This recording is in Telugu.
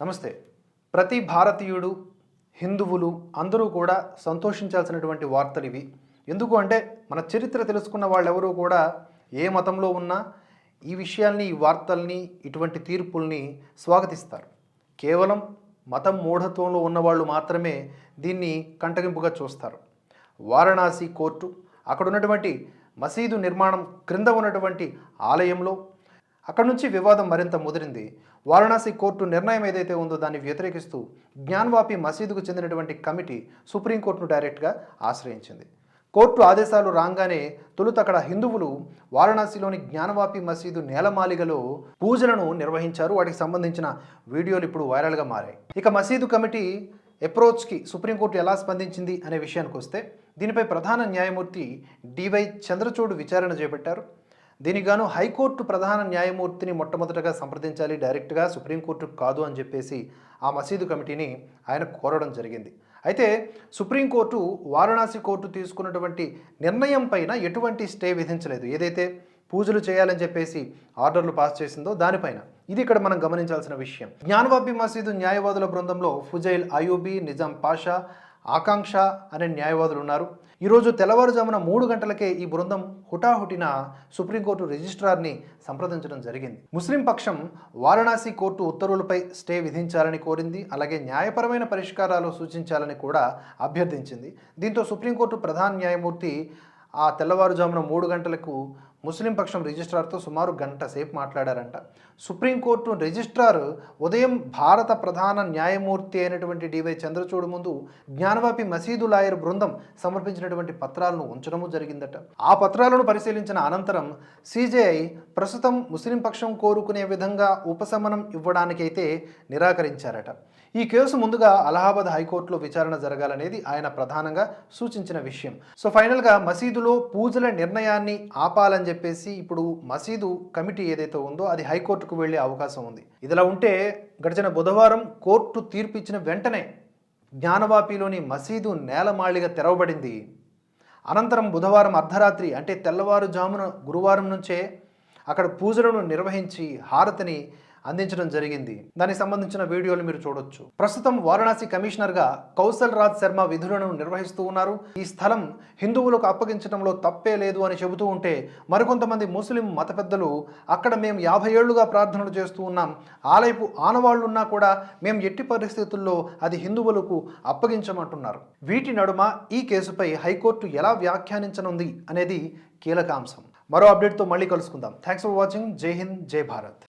నమస్తే. ప్రతి భారతీయుడు, హిందువులు అందరూ కూడా సంతోషించాల్సినటువంటి వార్తలివి. ఎందుకు అంటే మన చరిత్ర తెలుసుకున్న వాళ్ళెవరూ కూడా ఏ మతంలో ఉన్నా ఈ విషయాల్ని, ఈ వార్తల్ని, ఇటువంటి తీర్పుల్ని స్వాగతిస్తారు. కేవలం మతం మూఢత్వంలో ఉన్నవాళ్ళు మాత్రమే దీన్ని కంటగింపుగా చూస్తారు. వారణాసి కోర్టు అక్కడ ఉన్నటువంటి మసీదు నిర్మాణం క్రింద ఉన్నటువంటి ఆలయంలో అక్కడి నుంచి వివాదం మరింత ముదిరింది. వారణాసి కోర్టు నిర్ణయం ఏదైతే ఉందో దాన్ని వ్యతిరేకిస్తూ జ్ఞాన్వాపి మసీదుకు చెందినటువంటి కమిటీ సుప్రీంకోర్టును డైరెక్ట్గా ఆశ్రయించింది. కోర్టు ఆదేశాలు రాగానే తొలుత అక్కడ హిందువులు వారణాసిలోని జ్ఞానవాపి మసీదు నేలమాలిగలో పూజలను నిర్వహించారు. వాటికి సంబంధించిన వీడియోలు ఇప్పుడు వైరల్గా మారాయి. ఇక మసీదు కమిటీ అప్రోచ్కి సుప్రీంకోర్టు ఎలా స్పందించింది అనే విషయానికి వస్తే, దీనిపై ప్రధాన న్యాయమూర్తి డివై చంద్రచూడ్ విచారణ చేపట్టారు. దీనికి గాను హైకోర్టు ప్రధాన న్యాయమూర్తిని మొట్టమొదటగా సంప్రదించాలి, డైరెక్ట్గా సుప్రీంకోర్టుకు కాదు అని చెప్పేసి ఆ మసీదు కమిటీని ఆయన కోరడం జరిగింది. అయితే సుప్రీంకోర్టు వారణాసి కోర్టు తీసుకున్నటువంటి నిర్ణయం పైన ఎటువంటి స్టే విధించలేదు. ఏదైతే పూజలు చేయాలని చెప్పేసి ఆర్డర్లు పాస్ చేసిందో దానిపైన. ఇది ఇక్కడ మనం గమనించాల్సిన విషయం. జ్ఞానవాపి మసీదు న్యాయవాదుల బృందంలో ఫుజైల్ అయూబీ, నిజాం పాషా, ఆకాంక్ష అనే న్యాయవాదులు ఉన్నారు. ఈరోజు తెల్లవారుజామున 3 గంటలకే ఈ బృందం హుటాహుటిన సుప్రీంకోర్టు రిజిస్ట్రార్ని సంప్రదించడం జరిగింది. ముస్లిం పక్షం వారణాసి కోర్టు ఉత్తర్వులపై స్టే విధించాలని కోరింది. అలాగే న్యాయపరమైన పరిష్కారాలు సూచించాలని కూడా అభ్యర్థించింది. దీంతో సుప్రీంకోర్టు ప్రధాన న్యాయమూర్తి ఆ తెల్లవారుజామున 3 గంటలకు ముస్లిం పక్షం రిజిస్ట్రార్తో సుమారు గంట సేపు మాట్లాడారంట. సుప్రీంకోర్టు రిజిస్ట్రార్ ఉదయం భారత ప్రధాన న్యాయమూర్తి అయినటువంటి డివై చంద్రచూడ్ ముందు జ్ఞానవాపి మసీదు లాయర్ బృందం సమర్పించినటువంటి పత్రాలను ఉంచడము జరిగిందట. ఆ పత్రాలను పరిశీలించిన అనంతరం సిజేఐ ప్రస్తుతం ముస్లిం పక్షం కోరుకునే విధంగా ఉపశమనం ఇవ్వడానికైతే నిరాకరించారట. ఈ కేసు ముందుగా అలహాబాద్ హైకోర్టులో విచారణ జరగాలనేది ఆయన ప్రధానంగా సూచించిన విషయం. సో ఫైనల్గా మసీదులో పూజల నిర్ణయాన్ని ఆపాలని చెప్పేసి ఇప్పుడు మసీదు కమిటీ ఏదైతే ఉందో అది హైకోర్టుకు వెళ్లే అవకాశం ఉంది. ఇదిలా ఉంటే గడిచిన బుధవారం కోర్టు తీర్పు ఇచ్చిన వెంటనే జ్ఞానవాపిలోని మసీదు నేలమాళిగా తెరవబడింది. అనంతరం బుధవారం అర్ధరాత్రి అంటే తెల్లవారుజామున గురువారం నుంచే అక్కడ పూజలను నిర్వహించి హారతిని అందించడం జరిగింది. దానికి సంబంధించిన వీడియోలు మీరు చూడొచ్చు. ప్రస్తుతం వారణాసి కమిషనర్గా కౌశల్ రాజ్ శర్మ విధులను నిర్వహిస్తూ ఉన్నారు. ఈ స్థలం హిందువులకు అప్పగించడంలో తప్పే లేదు అని చెబుతూ ఉంటే మరికొంతమంది ముస్లిం మత పెద్దలు అక్కడ మేము 50 ఏళ్లుగా ప్రార్థనలు చేస్తూ ఉన్నాం, ఆలయపు ఆనవాళ్లున్నా కూడా మేము ఎట్టి పరిస్థితుల్లో అది హిందువులకు అప్పగించమంటున్నారు. వీటి నడుమ ఈ కేసుపై హైకోర్టు ఎలా వ్యాఖ్యానించనుంది అనేది కీలక అంశం. మరో అప్డేట్తో మళ్ళీ కలుసుకుందాం. Thanks for watching. జై హింద్, జై భారత్.